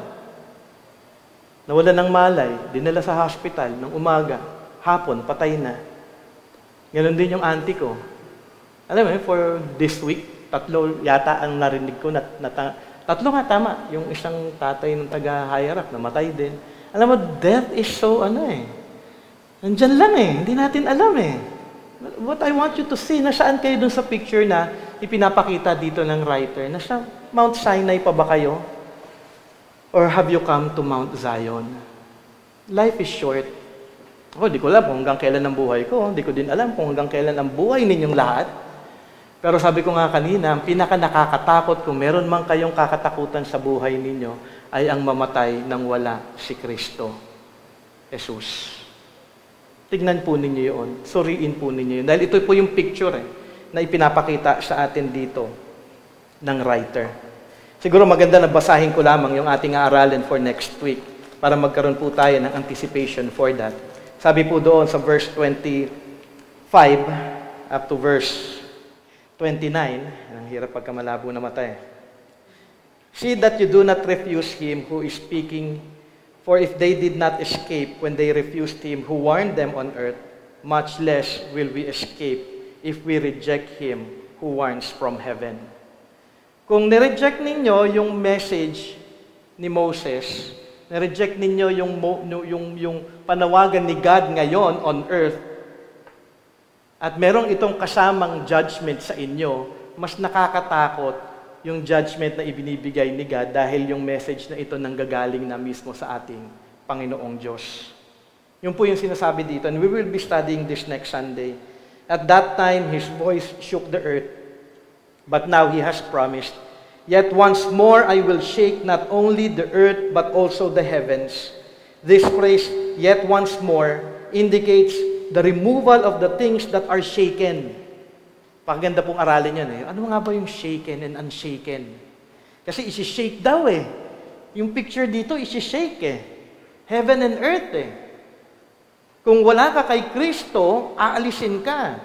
[SPEAKER 1] Nawala ng malay, dinala sa hospital ng umaga, hapon, patay na. Ganon din yung auntie ko. Alam mo, for this week, 3 yata ang narinig ko, tatlo nga tama, yung isang tatay ng taga-higher-up, namatay din. Alam mo, death is so, nandyan lang eh, hindi natin alam eh. What I want you to see, nasaan kayo dun sa picture na ipinapakita dito ng writer? Nasa Mount Sinai pa ba kayo? Or have you come to Mount Zion? Life is short. Di ko alam kung hanggang kailan ang buhay ko. Di ko din alam kung hanggang kailan ang buhay ninyong lahat. Pero sabi ko nga kanina, ang pinaka-nakakatakot kung meron man kayong kakatakutan sa buhay ninyo ay ang mamatay nang wala si Kristo, Jesus. Tignan po ninyo yun. Suriin po ninyo yun. Dahil ito po yung picture na ipinapakita sa atin dito ng writer. Siguro maganda na basahin ko lamang yung ating aaralin for next week para magkaroon po tayo ng anticipation for that. Sabi po doon sa verse 25 up to verse 29, ang hirap pagka malabo na mata eh. See that you do not refuse him who is speaking, for if they did not escape when they refused him who warned them on earth, much less will we escape if we reject him who warns from heaven. Kung nireject ninyo yung message ni Moses, nireject ninyo yung panawagan ni God ngayon on earth, at merong itong kasamang judgment sa inyo, mas nakakatakot yung judgment na ibinibigay ni God dahil yung message na ito nanggagaling na mismo sa ating Panginoong Diyos. Yun po yung sinasabi dito, and we will be studying this next Sunday. At that time, His voice shook the earth, but now He has promised, yet once more I will shake not only the earth but also the heavens. This phrase, yet once more, indicates the removal of the things that are shaken. Paganda pong aralin yan eh. Ano nga ba yung shaken and unshaken? Kasi isi-shake daw eh. Yung picture dito, isi-shake eh. Heaven and earth eh. Kung wala ka kay Kristo, aalisin ka.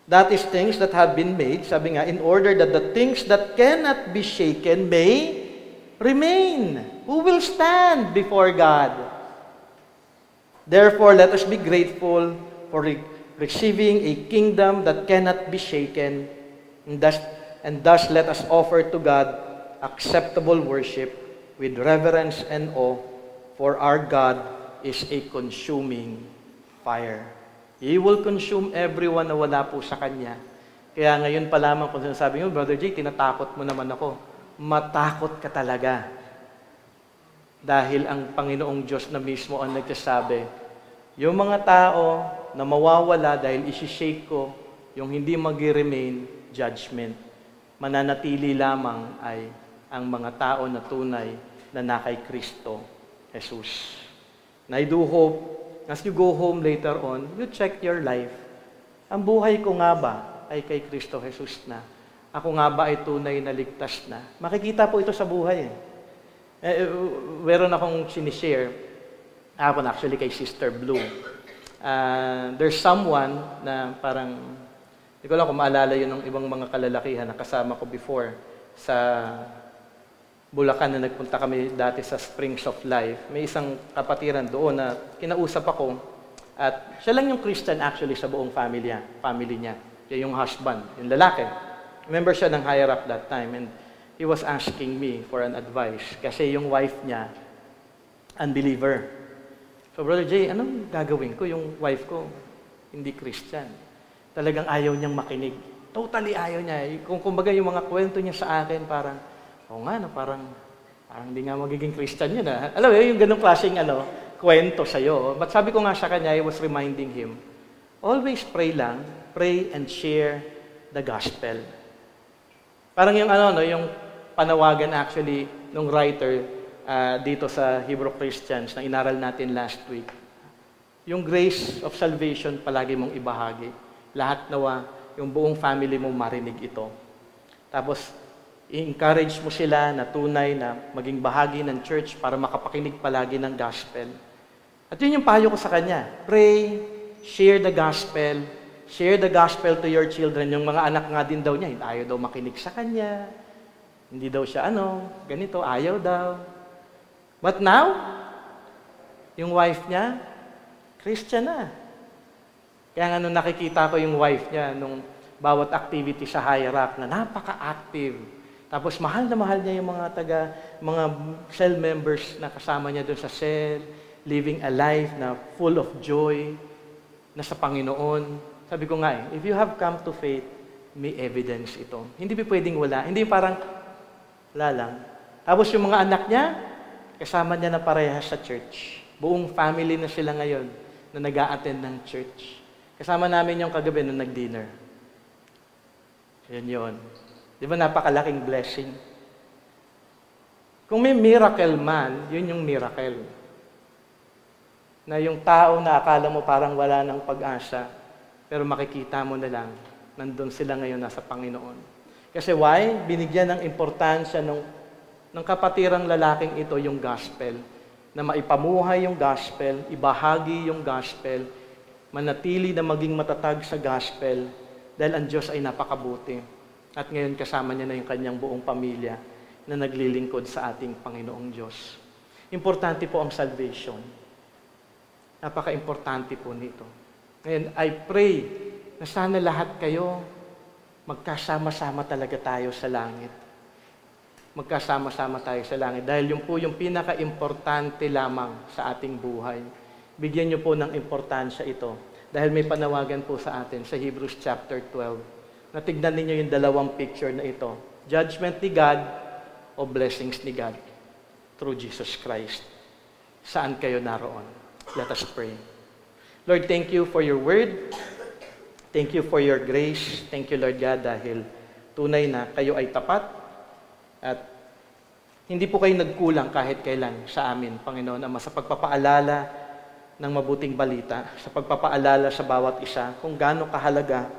[SPEAKER 1] That is things that have been made, sabi nga, in order that the things that cannot be shaken may remain. Who will stand before God? Therefore, let us be grateful for receiving a kingdom that cannot be shaken, and thus let us offer to God acceptable worship with reverence and awe, for our God is a consuming fire. He will consume everyone na wala po sa Kanya. Kaya ngayon pa lamang kung sinasabi nyo, Brother Jay, tinatakot mo naman ako. Matakot ka talaga. Dahil ang Panginoong Diyos na mismo ang nagsasabi, yung mga tao na mawawala dahil isi-shake ko, yung hindi mag-remain, judgment. Mananatili lamang ay ang mga tao na tunay na nakay Kristo, Jesus. And I do hope, as you go home later on, you check your life. Ang buhay ko nga ba ay kay Kristo Jesus na? Ako nga ba ay tunay na ligtas na? Makikita po ito sa buhay eh. Meron akong sinishare, actually kay Sister Blue. There's someone na parang, hindi ko lang kung maalala yun ng ibang mga kalalakihan na kasama ko before sa Bulacan na nagpunta kami dati sa Springs of Life. May isang kapatiran doon na kinausap ako at siya lang yung Christian actually sa buong family niya. Siya yung husband, yung lalaki. Member siya ng higher up that time and he was asking me for an advice kasi yung wife niya, unbeliever. So, Brother Jay, anong gagawin ko? Yung wife ko, hindi Christian. Talagang ayaw niyang makinig. Totally ayaw niya. Kung kumbaga yung mga kwento niya sa akin, parang, nga, no, parang hindi nga magiging Christian yun. Alam mo, yung ganong klaseng kwento sa'yo. But sabi ko nga sa kanya, I was reminding him, always pray lang, pray and share the gospel. Parang yung yung panawagan actually nung writer dito sa Hebrew Christians na inaral natin last week. Yung grace of salvation, palagi mong ibahagi. Lahat nawa, yung buong family mo marinig ito. Tapos, i-encourage mo sila na tunay na maging bahagi ng church para makapakinig palagi ng gospel. At yun yung payo ko sa kanya. Pray, share the gospel to your children. Yung mga anak nga din daw niya, ayaw daw makinig sa kanya. Hindi daw siya ganito, ayaw daw. But now, yung wife niya, Christian na. Kaya nga nung nakikita ko yung wife niya, nung bawat activity sa High Rock, na napaka-active. Tapos mahal na mahal niya yung mga cell members na kasama niya doon sa cell, living a life na full of joy, na sa Panginoon. Sabi ko nga if you have come to faith, may evidence ito. Hindi pwedeng wala. Hindi parang, wala lang. Tapos yung mga anak niya, kasama niya na parehas sa church. Buong family na sila ngayon na nag-a-attend ng church. Kasama namin yung kagabi nung nag-dinner. Yun. Di ba napakalaking blessing? Kung may miracle man, yun yung miracle. Na yung tao na akala mo parang wala ng pag-asa, pero makikita mo na lang, nandun sila ngayon nasa Panginoon. Kasi why? Binigyan ng importansya ng kapatirang lalaking ito yung gospel. Na maipamuhay yung gospel, ibahagi yung gospel, manatili na maging matatag sa gospel, dahil ang Diyos ay napakabuti. At ngayon kasama niya na yung kanyang buong pamilya na naglilingkod sa ating Panginoong Diyos. Importante po ang salvation. Napaka-importante po nito. Ngayon, I pray na sana lahat kayo magkasama-sama talaga tayo sa langit. Magkasama-sama tayo sa langit. Dahil yun po yung pinaka-importante lamang sa ating buhay. Bigyan niyo po ng importansya ito. Dahil may panawagan po sa atin sa Hebrews chapter 12. Natignan ninyo yung dalawang picture na ito. Judgment ni God o blessings ni God through Jesus Christ. Saan kayo naroon? Let us pray. Lord, thank you for your word. Thank you for your grace. Thank you, Lord God, dahil tunay na kayo ay tapat at hindi po kayo nagkulang kahit kailan sa amin, Panginoon Ama, sa pagpapaalala ng mabuting balita, sa pagpapaalala sa bawat isa kung gaano kahalaga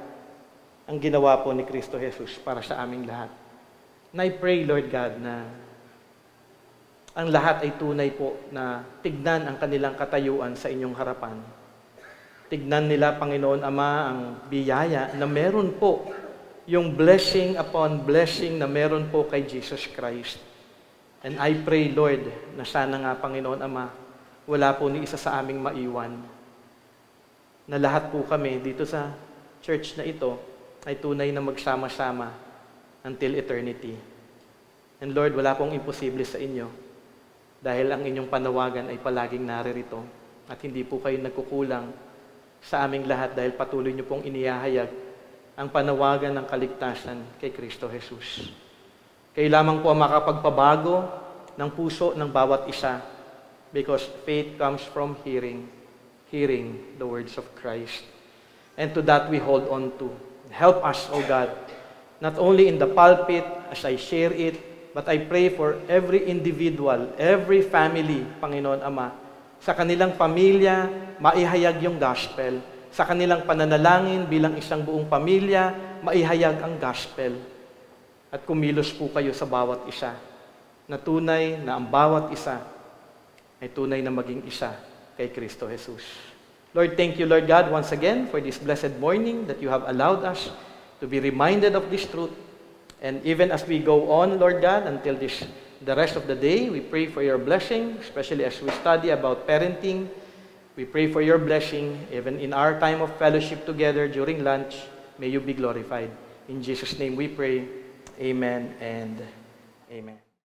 [SPEAKER 1] ang ginawa po ni Kristo Jesus para sa aming lahat. And I pray, Lord God, na ang lahat ay tunay po na tignan ang kanilang katayuan sa inyong harapan. Tignan nila, Panginoon Ama, ang biyaya na meron po yung blessing upon blessing na meron po kay Jesus Christ. And I pray, Lord, na sana nga, Panginoon Ama, wala po ni isa sa aming maiwan. Na lahat po kami dito sa church na ito ay tunay na magsama-sama until eternity. And Lord, wala pong imposible sa inyo dahil ang inyong panawagan ay palaging naririto at hindi po kayo nagkukulang sa aming lahat dahil patuloy niyo pong inihahayag ang panawagan ng kaligtasan kay Kristo Jesus. Kayo lamang po ang makapagpabago ng puso ng bawat isa because faith comes from hearing the words of Christ. And to that we hold on to. Help us, O God, not only in the pulpit as I share it, but I pray for every individual, every family, Panginoon Ama, sa kanilang pamilya, maihayag yung gospel. Sa kanilang pananalangin bilang isang buong pamilya, maihayag ang gospel. At kumilos po kayo sa bawat isa, na tunay na ang bawat isa ay tunay na maging isa kay Kristo Jesus. Lord, thank you, Lord God, once again for this blessed morning that you have allowed us to be reminded of this truth. And even as we go on, Lord God, until the rest of the day, we pray for your blessing, especially as we study about parenting. We pray for your blessing, even in our time of fellowship together during lunch. May you be glorified. In Jesus' name we pray. Amen and amen.